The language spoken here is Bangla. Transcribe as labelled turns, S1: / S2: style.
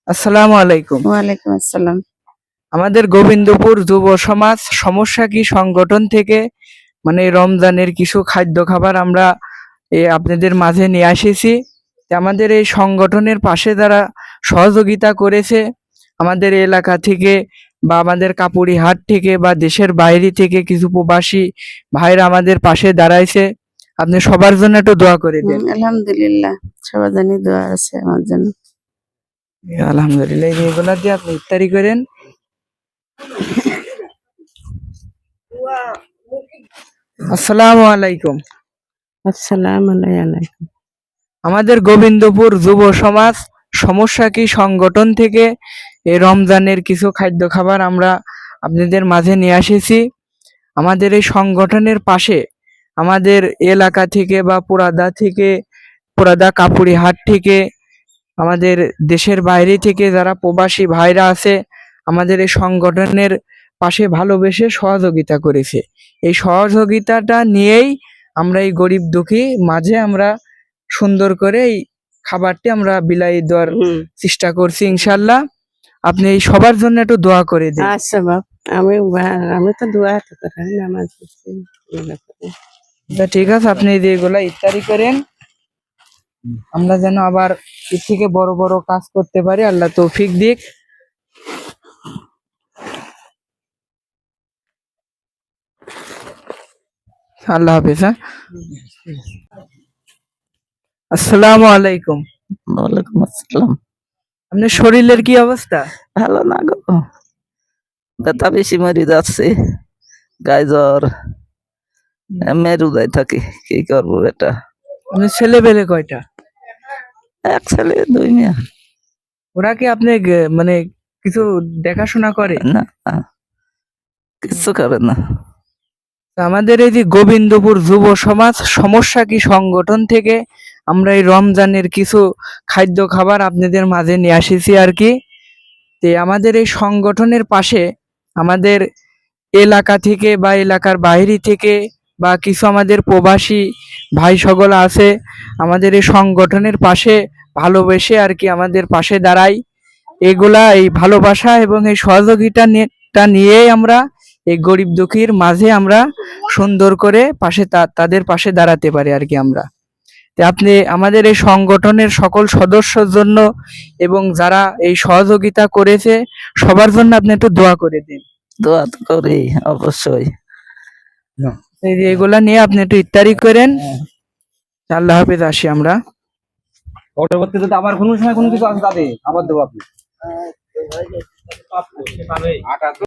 S1: আসসালামু আলাইকুম।
S2: ওয়ালাইকুম আসসালাম।
S1: আমাদের গোবিন্দপুর যুব সমাজ সমস্যা কি সংগঠন থেকে রমজানের কিছু খাদ্য খাবার আমরা আপনাদের মাঝে নিয়ে এসেছি। আমাদের এই সংগঠনের পাশে যারা সহযোগিতা করেছে আমাদের এলাকা থেকে বা আমাদের কাপুরিহাট থেকে বা দেশের বাইরে থেকে কিছু প্রবাসী ভাইরা আমাদের পাশে দাঁড়াইছে। আপনি সবার জন্য একটু দোয়া করে দেন।
S2: আলহামদুলিল্লাহ, সবার জানি দোয়া আছে আমার জন্য।
S1: আলহামদুলিল্লাহ, এগুলা দিয়ে আপনি ইফতারি করেন। আসসালামু আলাইকুম।
S2: আসসালামু আলাইকুম।
S1: আমাদের গোবিন্দপুর যুব সমাজ সমস্যা কি সংগঠন থেকে এই রমজানের কিছু খাদ্য খাবার আমরা আপনাদের মাঝে নিয়ে এসেছি। আমাদের এই সংগঠনের পাশে আমাদের এলাকা থেকে বা পুরাদা কাপুরিহাট থেকে আমাদের দেশের বাইরে থেকে যারা প্রবাসী ভাইরা আছে আমাদের এই সংগঠনের পাশে ভালোবেসে সহযোগিতা করেছে। এই সহযোগিতাটা নিয়েই আমরা এই গরিব দুঃখী মাঝে আমরা সুন্দর করে এই খাবারটি আমরা বিলাই দেওয়ার চেষ্টা করছি ইনশাল্লাহ। আপনি এই সবার জন্য একটু দোয়া করে দিন।
S2: আচ্ছা বাপ, আমি তো দোয়া করি, নামাজ পড়ছি।
S1: ঠিক আছে, আপনি যেগুলা ইফতারি করেন আমরা যেন আবার এর থেকে বড় বড় কাজ করতে পারি। আল্লাহ তৌফিক দিক। আল্লাহ হাফেজ। আসসালামু আলাইকুম।
S3: ওয়ালাইকুম আসসালাম।
S1: আপনার শরীরের কি অবস্থা?
S3: ভালো না গো, ব্যথা বেশি মরে যাচ্ছে, গায়ে জ্বর, মেরুদায় থাকি, কি করবো এটা।
S1: আপনার ছেলে পেলে কয়টা?
S3: এক ছেলে দুই মেয়ে।
S1: ওরা কি আপনি কিছু দেখাশোনা করে?
S3: না, কিছু করে না।
S1: আমাদের এই যে গোবিন্দপুর যুব সমাজ সমস্যা কি সংগঠন থেকে আমরা এই রমজানের কিছু খাদ্য খাবার আপনাদের মাঝে নিয়ে এসেছি আর কি। আমাদের এই সংগঠনের পাশে আমাদের এলাকা থেকে বা এলাকার বাইরে থেকে বা কিছু আমাদের প্রবাসী ভাই সকল আছে আমাদের এই সংগঠনের পাশে ভালোবেসে আর কি আমাদের পাশে দাঁড়াই। এগুলা এই ভালোবাসা এবং এই সহযোগিতা নিয়েই আমরা এই গরিব দুঃখীর মাঝে আমরা সুন্দর করে তাদের পাশে দাঁড়াতে পারি আর কি আমরা। আপনি আমাদের এই সংগঠনের সকল সদস্যর জন্য এবং যারা এই সহযোগিতা করেছে সবার জন্য আপনি একটু দোয়া করে দিন।
S3: দোয়া তো করি অবশ্যই।
S1: এগুলা নিয়ে আপনি একটু ইফতারি করেন। আল্লাহ হাফেজ। আসি আমরা।
S4: পরবর্তীতে আবার কোনো সময় কোনো কিছু আসবে আবার দেবো আপনি।